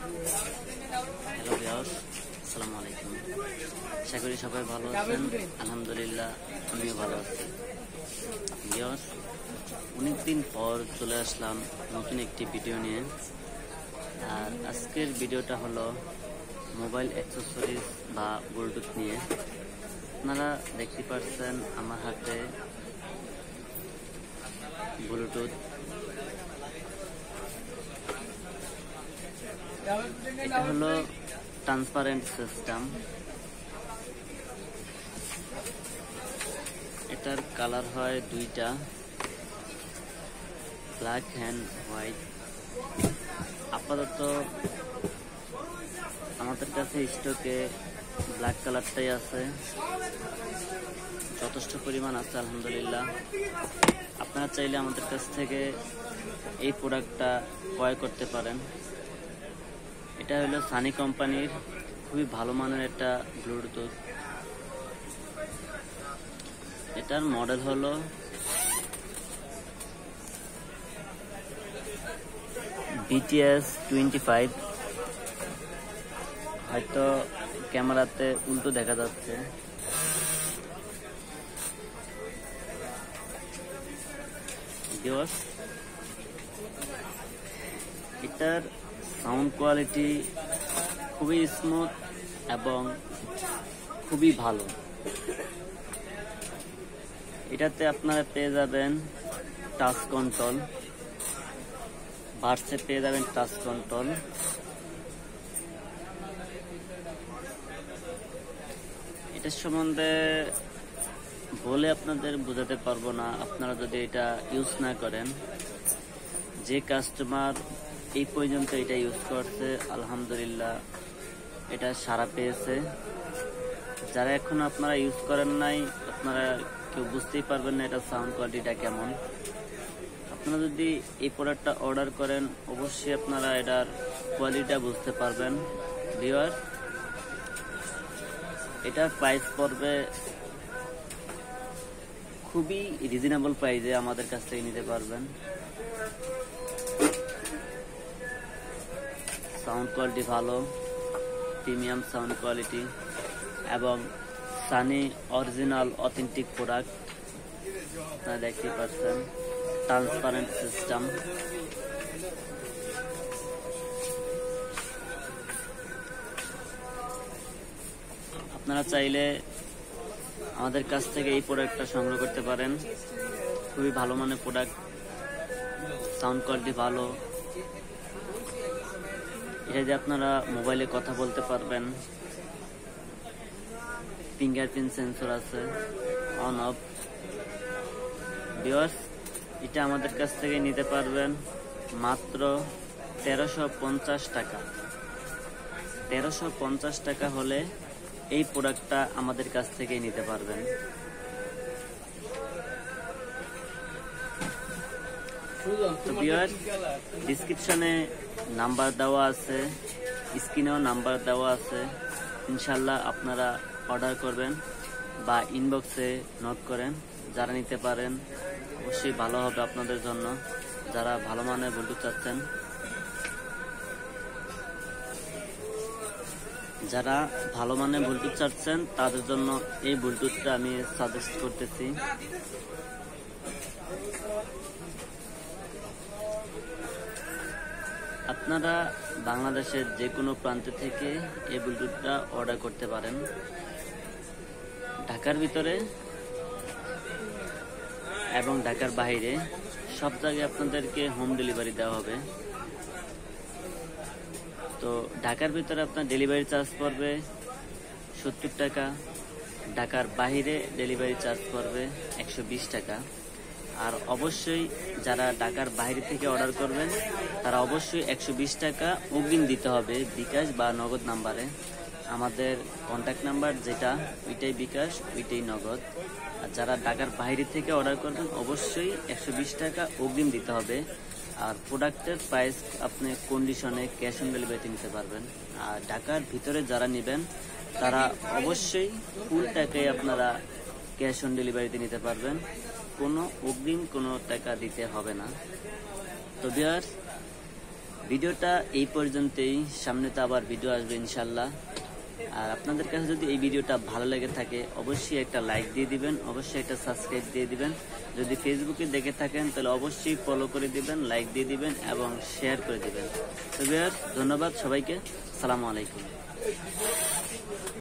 Hello viewers, আসসালামু আলাইকুম। আশা করি সবাই ভালো আছেন। আলহামদুলিল্লাহ আমিও ভালো আছি। ভিউয়ার্স, অনেকদিন পর চলে আসলাম নতুন একটি ভিডিও নিয়ে। আর আজকের ভিডিওটা হলো মোবাইল অ্যাক্সেসরিজ বা ব্লুটুথ নিয়ে। আপনারা দেখতে পাচ্ছেন আমার হাতে ব্লুটুথ। এটা হলো ট্রান্সপারেন্ট সিস্টেম। এটার কালার হয় দুইটা, ব্ল্যাক অ্যান্ড হোয়াইট। আপাতত আমাদের কাছে স্টকে ব্ল্যাক কালারটাই আছে, যথেষ্ট পরিমাণ আছে আলহামদুলিল্লাহ। আপনারা চাইলে আমাদের কাছ থেকে এই প্রোডাক্টটা ক্রয় করতে পারেন। এটা হলো সানি কোম্পানির খুবই ভালো মানের একটা ব্লুটুথ। এটার মডেল হলো BTS 25। হয়তো ক্যামেরাতে উল্টো দেখা যাচ্ছে। এটার সাউন্ড কোয়ালিটি খুবই স্মুথ এবং খুবই ভালো। এটাতে আপনারা পেয়ে যাবেন টাচ কন্ট্রোল, বাডসে পেয়ে যাবেন টাচ কন্ট্রোল। এটার সম্বন্ধে বলে আপনাদের বোঝাতে পারবো না, আপনারা যদি এটা ইউজ না করেন। যে কাস্টমার এই পর্যন্ত এটা ইউজ করছে আলহামদুলিল্লাহ এটা সাড়া পেয়েছে। যারা এখন আপনারা ইউজ করেন নাই, আপনারা কেউ বুঝতেই পারবেন না এটা সাউন্ড কোয়ালিটিটা কেমন। আপনারা যদি এই প্রোডাক্টটা অর্ডার করেন অবশ্যই আপনারা এটার কোয়ালিটিটা বুঝতে পারবেন। ভিউয়ার, এটার প্রাইস পড়বে খুবই রিজনেবল প্রাইসে, আমাদের কাছ থেকে নিতে পারবেন। সাউন্ড কোয়ালিটি ভালো, প্রিমিয়াম সাউন্ড কোয়ালিটি এবং সানি অরিজিনাল অথেন্টিক প্রোডাক্ট। আপনারা দেখতে পাচ্ছেন ট্রান্সপারেন্ট সিস্টেম। আপনারা চাইলে আমাদের কাছ থেকে এই প্রোডাক্টটা সংগ্রহ করতে পারেন। খুবই ভালো মানের প্রোডাক্ট, সাউন্ড কোয়ালিটি ভালো। এটা দিয়ে আপনারা মোবাইলে কথা বলতে পারবেন। ফিঙ্গারপ্রিন্ট সেন্সর আছে, অন অফ। ভিউয়ার্স, এটা আমাদের কাছ থেকে নিতে পারবেন মাত্র 1350 টাকা। 1350 টাকা হলে এই প্রোডাক্টটা আমাদের কাছ থেকে নিতে পারবেন। তো ভিউয়ার্স, ডিসক্রিপশনে নাম্বার দেওয়া আছে, স্ক্রিনেও নাম্বার দেওয়া আছে। ইনশাল্লাহ আপনারা অর্ডার করবেন বা ইনবক্সে নোট করেন। যারা নিতে পারেন অবশ্যই ভালো হবে আপনাদের জন্য, যারা ভালো মানের ব্লুটুথ চাচ্ছেন। যারা ভালো মানের ব্লুটুথ চাচ্ছেন তাদের জন্য এই ব্লুটুথটা আমি সাজেস্ট করতেছি। আপনারা বাংলাদেশের যে কোনো প্রান্ত থেকে এই ব্লুটুথটা অর্ডার করতে পারেন। ঢাকার ভিতরে এবং ঢাকার বাইরে সব জায়গায় আপনাদেরকে হোম ডেলিভারি দেওয়া হবে। তো ঢাকার ভিতরে আপনার ডেলিভারি চার্জ পড়বে 70 টাকা, ঢাকার বাইরে ডেলিভারি চার্জ পড়বে 120 টাকা। আর অবশ্যই যারা ঢাকার বাইরে থেকে অর্ডার করবেন তারা অবশ্যই 120 টাকা অগ্রিম দিতে হবে বিকাশ বা নগদ নাম্বারে। আমাদের কন্ট্যাক্ট নাম্বার যেটা, ওইটাই বিকাশ, ওইটাই নগদ। আর যারা ঢাকার বাইরে থেকে অর্ডার করবেন অবশ্যই 120 টাকা অগ্রিম দিতে হবে। আর প্রোডাক্টের প্রাইস আপনি কন্ডিশনে ক্যাশ অন ডেলিভারিতে নিতে পারবেন। আর ঢাকার ভিতরে যারা নেবেন তারা অবশ্যই ফুল টাকায় আপনারা ক্যাশ অন ডেলিভারিতে নিতে পারবেন, কোনো অগ্রিম কোনো টাকা দিতে হবে না। তো ভিউয়ার্স, ভিডিওটা এই পর্যন্তই, সামনে তো আবার ভিডিও আসবে ইনশাল্লাহ। আর আপনাদের কাছে যদি এই ভিডিওটা ভালো লেগে থাকে অবশ্যই একটা লাইক দিয়ে দিবেন, অবশ্যই একটা সাবস্ক্রাইব দিয়ে দিবেন। যদি ফেসবুকে দেখে থাকেন তাহলে অবশ্যই ফলো করে দিবেন, লাইক দিয়ে দিবেন এবং শেয়ার করে দিবেন। তো ভিউয়ার, ধন্যবাদ সবাইকে। আসসালামু আলাইকুম।